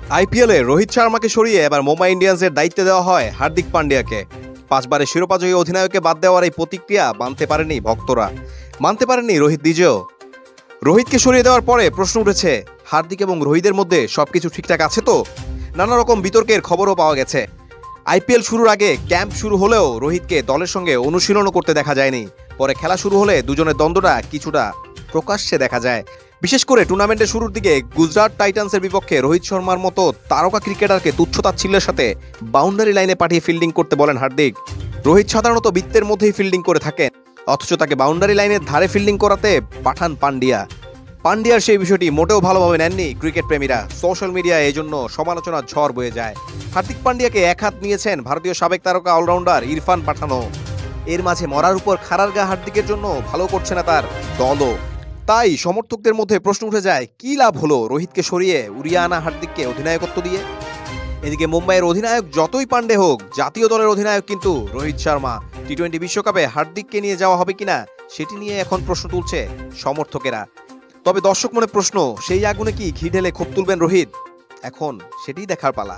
আইপিএলে রোহিত শর্মাকে সরিয়ে এবার মুম্বাই ইন্ডিয়ান্সের দায়িত্ব দেওয়া হয় হার্দিক পান্ডিয়াকে। 5 বারের শিরোপাজয়ী অধিনায়ককে বাদ দেওয়ার এই প্রতিক্রিয়া মানতে পারেনি ভক্তরা, মানতে পারেননি রোহিত নিজেও। রোহিতকে সরিয়ে দেওয়ার পরে প্রশ্ন উঠেছে, হার্দিক এবং রোহিতের মধ্যে সবকিছু ঠিকঠাক আছে তো? নানা রকম বিতর্কের খবরও পাওয়া গেছে। আইপিএল শুরুর আগে ক্যাম্প শুরু হলেও রোহিতকে দলের সঙ্গে অনুশীলনও করতে দেখা যায়নি। পরে খেলা শুরু হলে দুজনের দ্বন্দ্বটা কিছুটা প্রকাশ্যে দেখা যায়। বিশেষ করে টুর্নামেন্টের শুরুর দিকে গুজরাট টাইটান্সের বিপক্ষে রোহিত শর্মার মতো তারকা ক্রিকেটারকে তুচ্ছ-তাচ্ছিল্যের সাথে বাউন্ডারি লাইনে পাঠিয়ে ফিল্ডিং করতে বলেন হার্দিক। রোহিত সাধারণত বৃত্তের মধ্যেই ফিল্ডিং করে থাকেন, অথচ তাকে বাউন্ডারি লাইনের ধারে ফিল্ডিং করাতে পাঠান পান্ডিয়ার সেই বিষয়টি মোটেও ভালোভাবে নেননি ক্রিকেট প্রেমীরা। সোশ্যাল মিডিয়ায় এই জন্য সমালোচনার ঝড় বয়ে যায়। হার্দিক পান্ডিয়াকে এক হাত নিয়েছেন ভারতীয় সাবেক তারকা অলরাউন্ডার ইরফান পাঠানও। এর মাঝে মরার উপর খাড়ার গা হার্দিকের জন্য ভালো করছে না তার দলও। তাই সমর্থকদের মধ্যে প্রশ্ন উঠে যায়, কি লাভ হলো রোহিতকে সরিয়ে উড়িয়ে আনা হার্দিককে অধিনায়কত্ব দিয়ে? এদিকে মুম্বাইয়ের অধিনায়ক যতই পান্ডে হোক, জাতীয় দলের অধিনায়ক কিন্তু রোহিত শর্মা। টি-20 বিশ্বকাপে হার্দিককে নিয়ে যাওয়া হবে কিনা সেটি নিয়ে এখন প্রশ্ন তুলছে সমর্থকেরা। তবে দর্শক মনে প্রশ্ন, সেই আগুনে কি ঘি ঢেলে ক্ষোভ তুলবেন রোহিত? এখন সেটিই দেখার পালা।